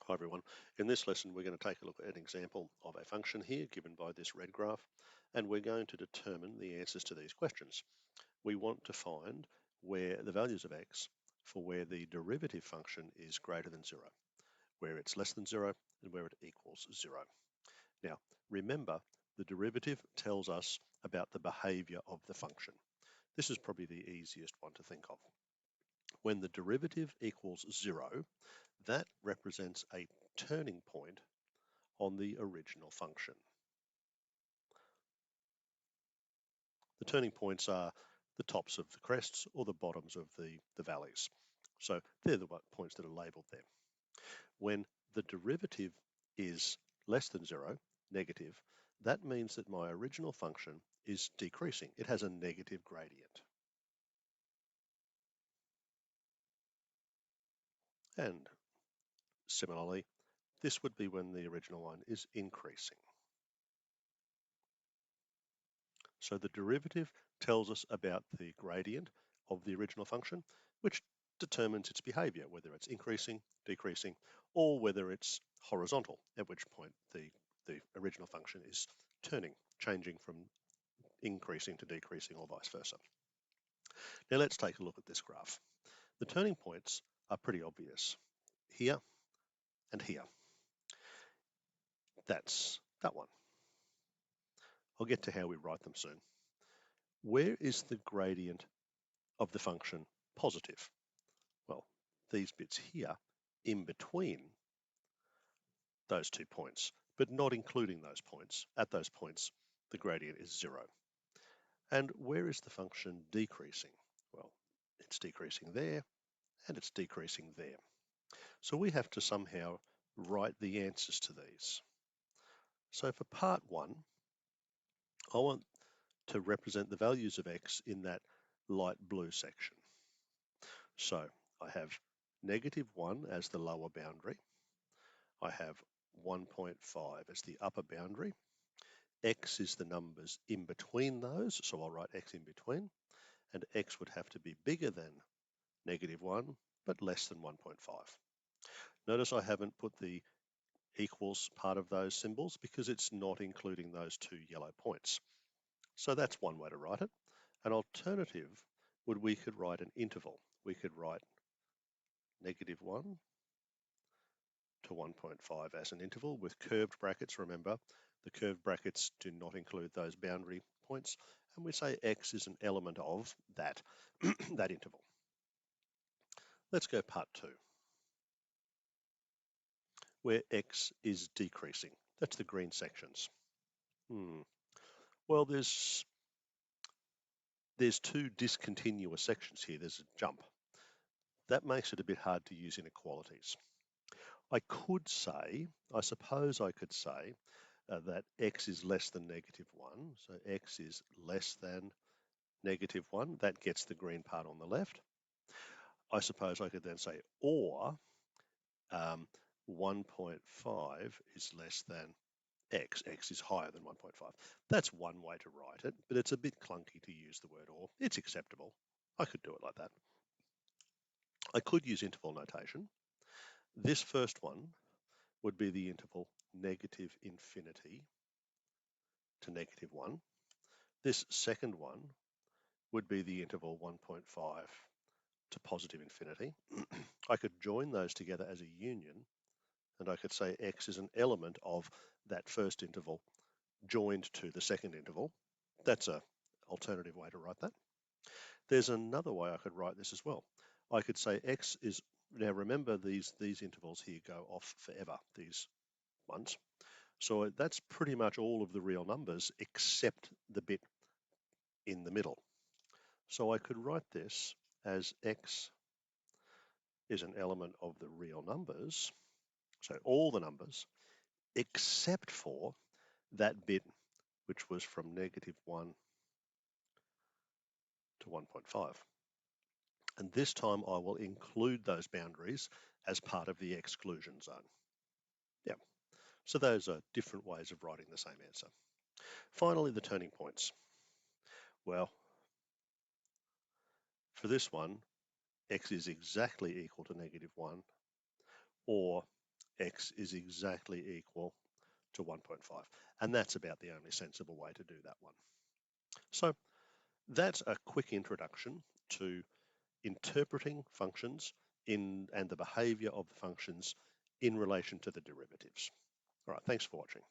Hi everyone. In this lesson we're going to take a look at an example of a function here given by this red graph, and we're going to determine the answers to these questions. We want to find where the values of x for where the derivative function is greater than 0, where it's less than 0 and where it equals 0. Now remember, the derivative tells us about the behaviour of the function. This is probably the easiest one to think of. When the derivative equals 0, that represents a turning point on the original function. The turning points are the tops of the crests or the bottoms of the valleys. So they're the points that are labelled there. When the derivative is less than 0, negative, that means that my original function is decreasing. It has a negative gradient. And similarly, this would be when the original one is increasing. So the derivative tells us about the gradient of the original function, which determines its behavior, whether it's increasing, decreasing, or whether it's horizontal, at which point the original function is turning, changing from increasing to decreasing or vice versa. Now let's take a look at this graph. The turning points are pretty obvious. Here and here. That's that one. I'll get to how we write them soon. Where is the gradient of the function positive? Well, these bits here in between those 2 points, but not including those points. At those points, the gradient is 0. And where is the function decreasing? Well, it's decreasing there and it's decreasing there. So we have to somehow write the answers to these. So for part 1, I want to represent the values of x in that light blue section. So I have -1 as the lower boundary. I have 1.5 as the upper boundary. X is the numbers in between those, so I'll write x in between, and x would have to be bigger than -1, but less than 1.5. Notice I haven't put the equals part of those symbols because it's not including those 2 yellow points. So that's one way to write it. An alternative would we could write an interval. We could write -1 to 1.5 as an interval with curved brackets. Remember, the curved brackets do not include those boundary points, and we say x is an element of that, that interval. Let's go part 2, where x is decreasing. That's the green sections. Well, there's 2 discontinuous sections here. There's a jump. That makes it a bit hard to use inequalities. I suppose I could say that x is less than -1. So x is less than -1. That gets the green part on the left. I suppose I could then say, or 1.5 is less than x. X is higher than 1.5. That's one way to write it, but it's a bit clunky to use the word or. It's acceptable. I could do it like that. I could use interval notation. This first one would be the interval -infinity to -1. This second one would be the interval 1.5 to positive infinity. I could join those together as a union, and I could say x is an element of that first interval joined to the second interval. That's an alternative way to write that. There's another way I could write this as well. I could say x is, now remember these intervals here go off forever, these ones. So that's pretty much all of the real numbers except the bit in the middle. So I could write this as x is an element of the real numbers, so all the numbers, except for that bit which was from -1 to 1.5. And this time I will include those boundaries as part of the exclusion zone. Yeah, so those are different ways of writing the same answer. Finally, the turning points. Well, for this one, x is exactly equal to -1, or x is exactly equal to 1.5. And that's about the only sensible way to do that one. So that's a quick introduction to interpreting functions and the behavior of the functions in relation to the derivatives. All right, thanks for watching.